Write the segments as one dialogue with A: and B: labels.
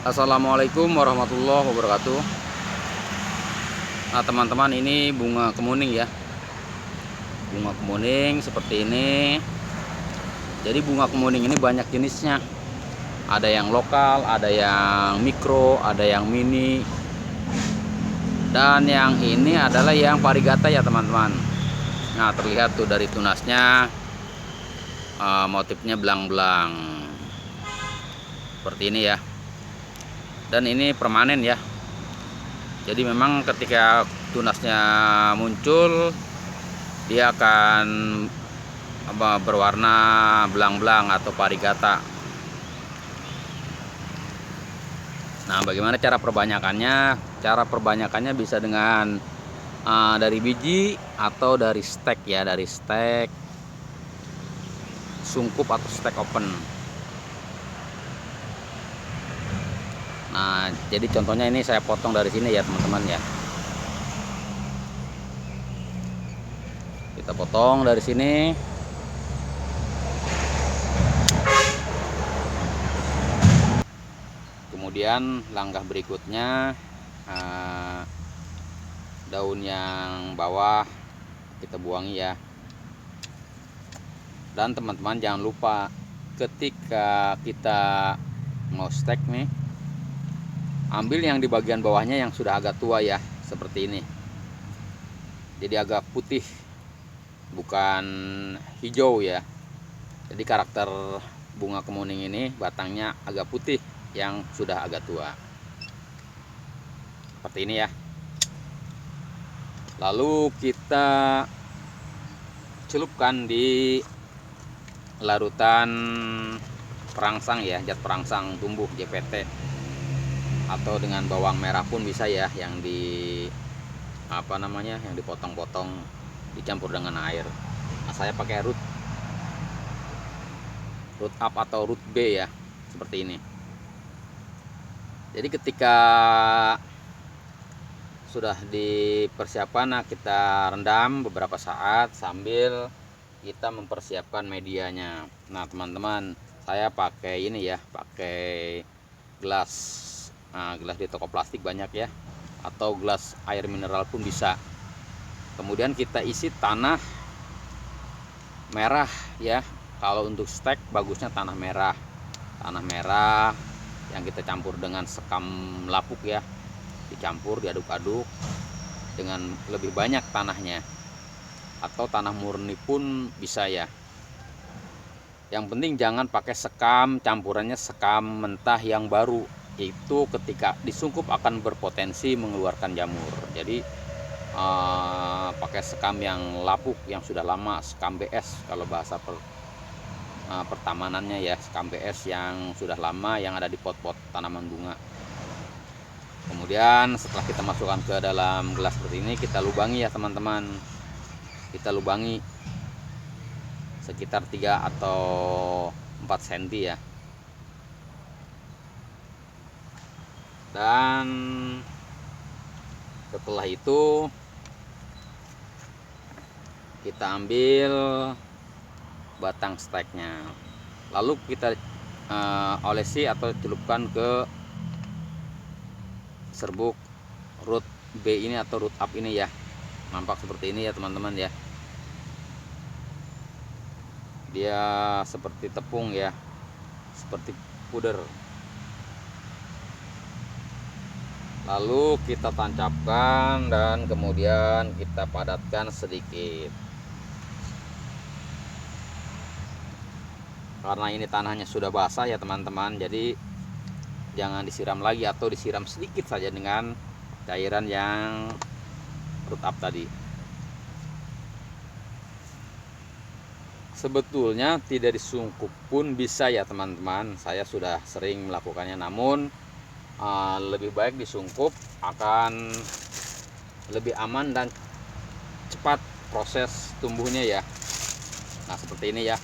A: Assalamualaikum warahmatullahi wabarakatuh. Nah teman-teman, ini bunga kemuning ya. Bunga kemuning seperti ini. Jadi bunga kemuning ini banyak jenisnya. Ada yang lokal, ada yang mikro, ada yang mini. Dan yang ini adalah yang varigata ya teman-teman. Nah terlihat tuh dari tunasnya, motifnya belang-belang seperti ini ya. Dan ini permanen ya. Jadi memang ketika tunasnya muncul, dia akan berwarna belang-belang atau varigata. Nah, bagaimana cara perbanyakannya? Cara perbanyakannya bisa dengan dari biji atau dari stek ya, dari stek sungkup atau stek open. Nah, jadi contohnya ini saya potong dari sini ya teman-teman ya. Kita potong dari sini. Kemudian langkah berikutnya, daun yang bawah kita buangi ya. Dan teman-teman jangan lupa ketika kita mau stek nih, ambil yang di bagian bawahnya yang sudah agak tua ya, seperti ini. Jadi agak putih, bukan hijau ya. Jadi karakter bunga kemuning ini batangnya agak putih yang sudah agak tua. Seperti ini ya. Lalu kita celupkan di larutan perangsang ya, zat perangsang tumbuh JPT, atau dengan bawang merah pun bisa ya, yang di yang dipotong-potong dicampur dengan air. Nah, saya pakai root up atau root B ya, seperti ini. Jadi ketika sudah dipersiapkan, nah kita rendam beberapa saat sambil kita mempersiapkan medianya. Nah teman-teman, saya pakai ini ya, pakai gelas. Nah, gelas di toko plastik banyak ya, atau gelas air mineral pun bisa. Kemudian kita isi tanah merah ya. Kalau untuk stek bagusnya tanah merah yang kita campur dengan sekam lapuk ya, dicampur, diaduk-aduk dengan lebih banyak tanahnya, atau tanah murni pun bisa ya. Yang penting jangan pakai sekam campurannya sekam mentah yang baru, itu ketika disungkup akan berpotensi mengeluarkan jamur. Jadi pakai sekam yang lapuk yang sudah lama, sekam BS kalau bahasa pertamanannya ya, sekam BS yang sudah lama yang ada di pot-pot tanaman bunga. Kemudian setelah kita masukkan ke dalam gelas seperti ini, kita lubangi ya teman-teman. Kita lubangi sekitar 3 atau 4 cm ya. Dan setelah itu kita ambil batang steknya, lalu kita olesi atau celupkan ke serbuk root B ini atau root up ini ya. Nampak seperti ini ya teman-teman ya. Dia seperti tepung ya, seperti puder. Lalu kita tancapkan dan kemudian kita padatkan sedikit. Karena ini tanahnya sudah basah ya teman-teman, jadi jangan disiram lagi, atau disiram sedikit saja dengan cairan yang root up tadi. Sebetulnya tidak disungkup pun bisa ya teman-teman, saya sudah sering melakukannya, namun lebih baik disungkup, akan lebih aman dan cepat proses tumbuhnya ya. Nah seperti ini ya,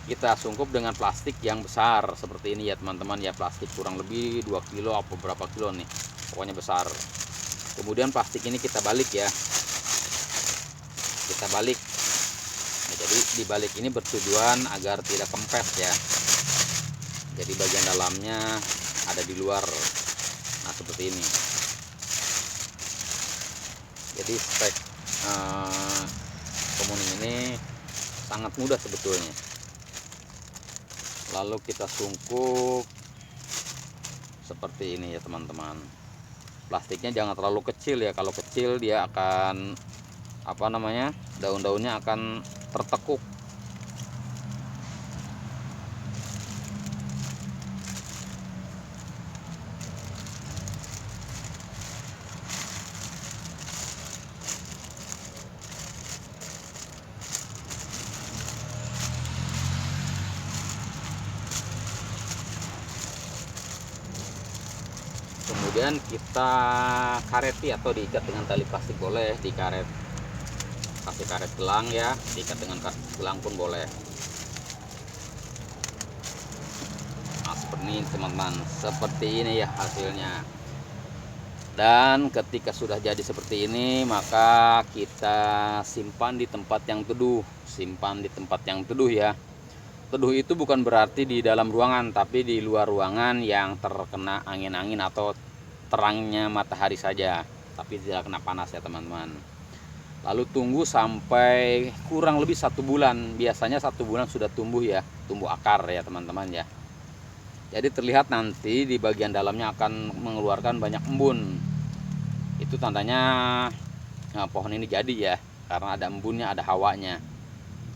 A: kita sungkup dengan plastik yang besar seperti ini ya teman-teman ya. Plastik kurang lebih 2 kilo atau berapa kilo nih, pokoknya besar. Kemudian plastik ini kita balik ya, kita balik. Nah, jadi dibalik ini bertujuan agar tidak kempes ya. Jadi bagian dalamnya ada di luar seperti ini. Jadi stek kemuning ini sangat mudah sebetulnya. Lalu kita sungkup seperti ini ya teman-teman. Plastiknya jangan terlalu kecil ya, kalau kecil dia akan daun-daunnya akan tertekuk. Kemudian kita kareti atau diikat dengan tali plastik boleh, dikaret, kasih karet gelang ya, diikat dengan karet gelang pun boleh. Nah, seperti ini teman-teman, seperti ini ya hasilnya. Dan ketika sudah jadi seperti ini, maka kita simpan di tempat yang teduh. Simpan di tempat yang teduh ya. Teduh itu bukan berarti di dalam ruangan, tapi di luar ruangan yang terkena angin-angin atau terangnya matahari saja, tapi tidak kena panas ya teman-teman. Lalu tunggu sampai kurang lebih 1 bulan. Biasanya 1 bulan sudah tumbuh ya, tumbuh akar ya teman-teman ya. Jadi terlihat nanti di bagian dalamnya akan mengeluarkan banyak embun. Itu tandanya pohon ini jadi ya, karena ada embunnya, ada hawanya.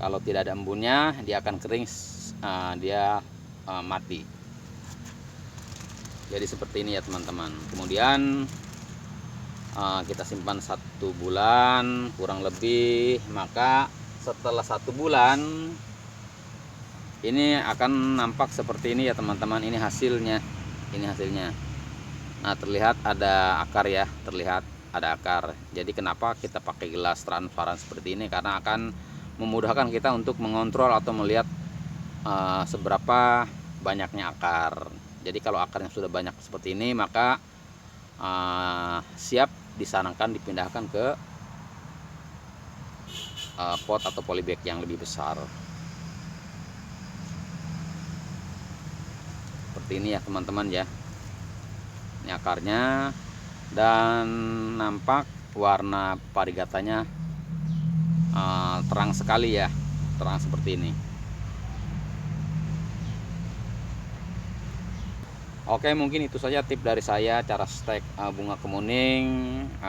A: Kalau tidak ada embunnya, dia akan kering, dia mati. Jadi seperti ini ya teman-teman. Kemudian kita simpan 1 bulan kurang lebih, maka setelah 1 bulan ini akan nampak seperti ini ya teman-teman. Ini hasilnya, ini hasilnya. Nah, terlihat ada akar ya, terlihat ada akar. Jadi kenapa kita pakai gelas transparan seperti ini, karena akan memudahkan kita untuk mengontrol atau melihat seberapa banyaknya akar. Jadi kalau akarnya sudah banyak seperti ini, maka siap disarankan dipindahkan ke pot atau polybag yang lebih besar. Seperti ini ya teman-teman ya. Ini akarnya, dan nampak warna parigatanya terang sekali ya, terang seperti ini. Oke, mungkin itu saja tip dari saya cara stek bunga kemuning.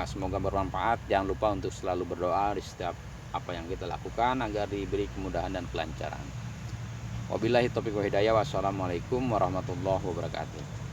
A: Semoga bermanfaat. Jangan lupa untuk selalu berdoa di setiap apa yang kita lakukan agar diberi kemudahan dan kelancaran. Wabillahi taufiq wal hidayah. Wassalamualaikum warahmatullahi wabarakatuh.